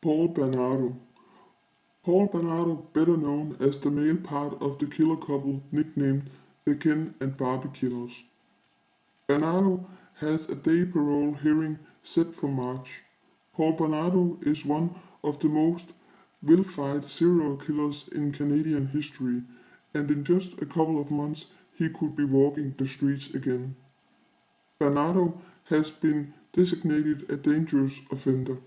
Bernardo. Bernardo, better known as the male part of the killer couple nicknamed the Ken and Barbie Killers. Bernardo has a day parole hearing set for March. Bernardo is one of the most vilified serial killers in Canadian history, and in just a couple of months he could be walking the streets again. Bernardo has been designated a dangerous offender.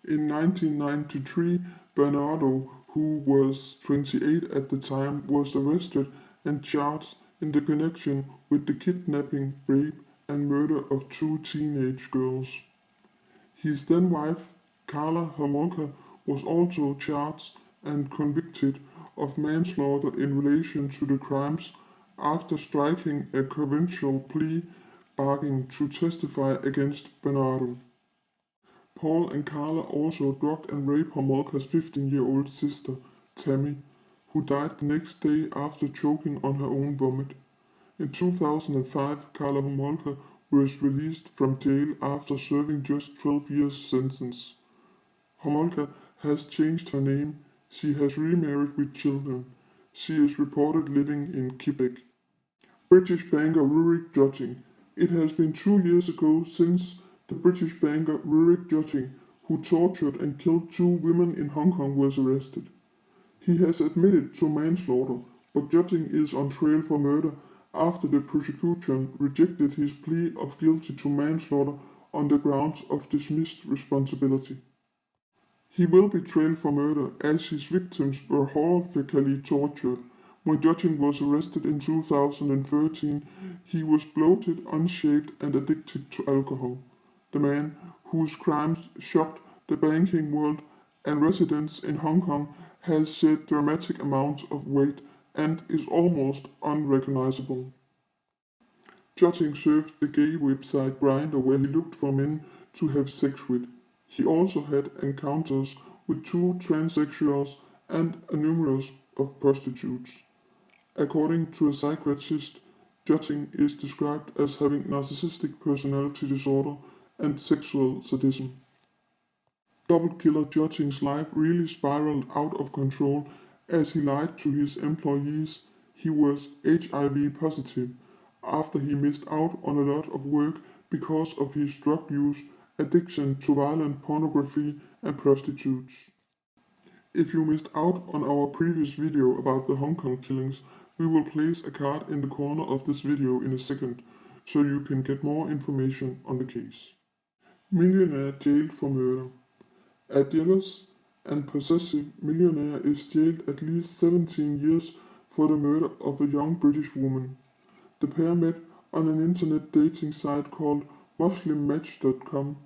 In 1993, Bernardo, who was 28 at the time, was arrested and charged in the connection with the kidnapping, rape, and murder of two teenage girls. His then wife, Carla Homolka, was also charged and convicted of manslaughter in relation to the crimes after striking a conventional plea bargain to testify against Bernardo. Paul and Carla also drugged and raped Homolka's 15-year-old sister, Tammy, who died the next day after choking on her own vomit. In 2005, Carla Homolka was released from jail after serving just 12 years sentence. Homolka has changed her name. She has remarried with children. She is reported living in Quebec. British banker Rurik Jutting. It has been 2 years ago since the British banker Rurik Jutting, who tortured and killed 2 women in Hong Kong, was arrested. He has admitted to manslaughter, but Jutting is on trial for murder after the prosecution rejected his plea of guilty to manslaughter on the grounds of dismissed responsibility. He will be tried for murder as his victims were horrifically tortured. When Jutting was arrested in 2013, he was bloated, unshaved, and addicted to alcohol. The man, whose crimes shocked the banking world and residents in Hong Kong, has shed dramatic amounts of weight and is almost unrecognizable. Jutting served the gay website Grindr, where he looked for men to have sex with. He also had encounters with 2 transsexuals and a numerous of prostitutes. According to a psychiatrist, Jutting is described as having narcissistic personality disorder and sexual sadism. Double killer Jutting's life really spiraled out of control as he lied to his employees he was HIV positive after he missed out on a lot of work because of his drug use, addiction to violent pornography, and prostitutes. If you missed out on our previous video about the Hong Kong killings, we will place a card in the corner of this video in a second, so you can get more information on the case. Millionaire jailed for murder. A jealous and possessive millionaire is jailed at least 17 years for the murder of a young British woman. The pair met on an internet dating site called MuslimMatch.com.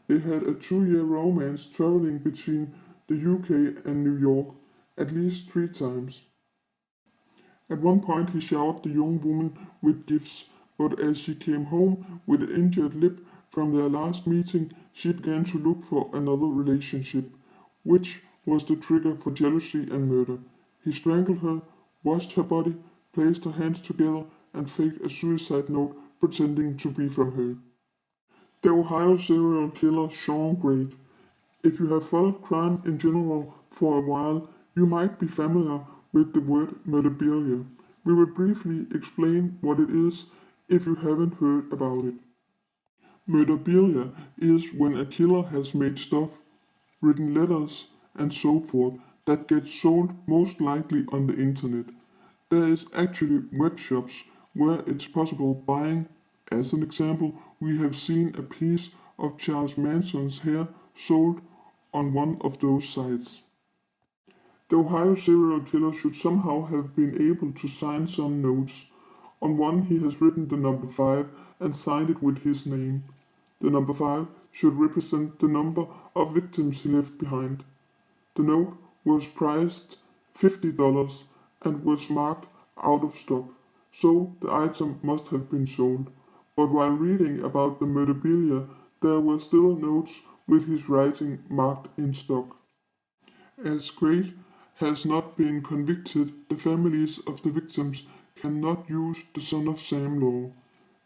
They had a 2-year romance traveling between the UK and New York at least 3 times. At one point he showered the young woman with gifts, but as she came home with an injured lip from their last meeting, she began to look for another relationship, which was the trigger for jealousy and murder. He strangled her, washed her body, placed her hands together, and faked a suicide note pretending to be from her. The Ohio serial killer Shawn Grate. If you have followed crime in general for a while, you might be familiar with the word murderabilia. We will briefly explain what it is if you haven't heard about it. Murderabilia is when a killer has made stuff, written letters, and so forth that gets sold most likely on the internet. There is actually web shops where it's possible buying. As an example, we have seen a piece of Charles Manson's hair sold on one of those sites. The Ohio serial killer should somehow have been able to sign some notes. On one he has written the number 5 and signed it with his name. The number 5 should represent the number of victims he left behind. The note was priced $50 and was marked out of stock, so the item must have been sold. But while reading about the murderabilia, there were still notes with his writing marked in stock. As Grate has not been convicted, the families of the victims cannot use the Son of Sam law.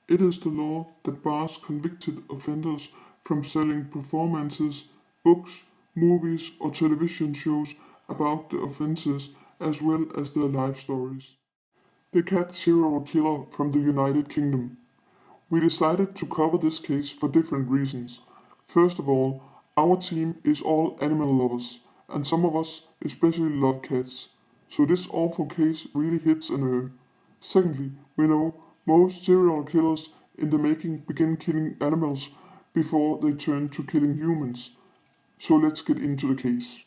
It is the law that bars convicted offenders from selling performances books, movies, or television shows about the offenses as well as their life stories. The cat serial killer from the United Kingdom. We decided to cover this case for different reasons. First of all, our team is all animal lovers, and some of us especially love cats, so this awful case really hits a nerve. Secondly, we know most serial killers in the making begin killing animals before they turn to killing humans, so let's get into the case.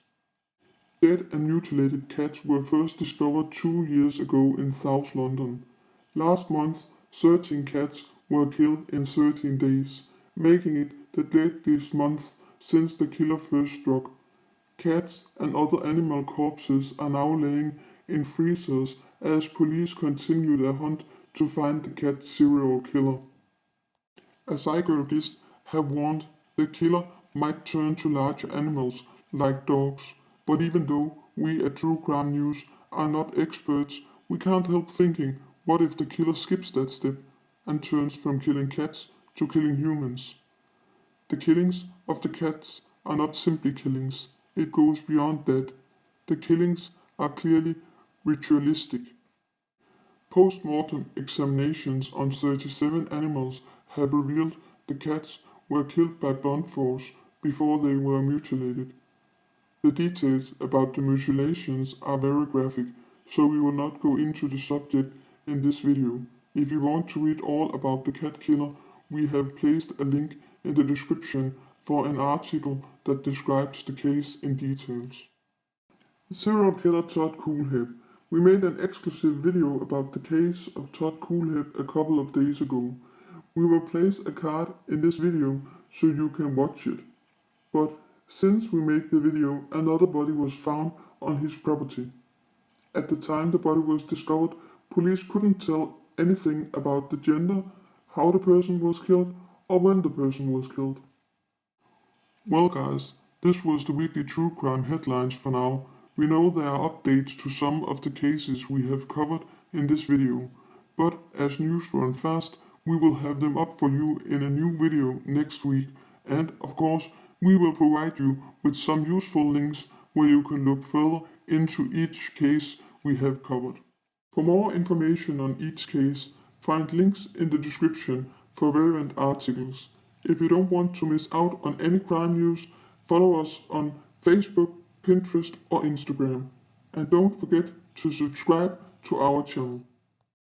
Dead and mutilated cats were first discovered 2 years ago in South London. Last month, 13 cats were killed in 13 days, making it the deadliest month since the killer first struck. Cats and other animal corpses are now laying in freezers as police continue their hunt to find the cat serial killer. A psychologist have warned the killer might turn to larger animals like dogs, but even though we at True Crime News are not experts, we can't help thinking, what if the killer skips that step and turns from killing cats to killing humans? The killings of the cats are not simply killings, it goes beyond that. The killings are clearly ritualistic. Post-mortem examinations on 37 animals have revealed the cats were killed by blunt force before they were mutilated. The details about the mutilations are very graphic, so we will not go into the subject in this video. If you want to read all about the cat killer, we have placed a link in the description for an article that describes the case in details. Serial killer Todd Kohlhepp. We made an exclusive video about the case of Todd Kohlhepp a couple of days ago. We will place a card in this video so you can watch it. But since we made the video, another body was found on his property. At the time the body was discovered, police couldn't tell anything about the gender, how the person was killed, or when the person was killed. Well guys, this was the weekly true crime headlines for now. We know there are updates to some of the cases we have covered in this video, but as news run fast, we will have them up for you in a new video next week, and of course, we will provide you with some useful links where you can look further into each case we have covered. For more information on each case, find links in the description for relevant articles. If you don't want to miss out on any crime news, follow us on Facebook, Pinterest or Instagram. And don't forget to subscribe to our channel.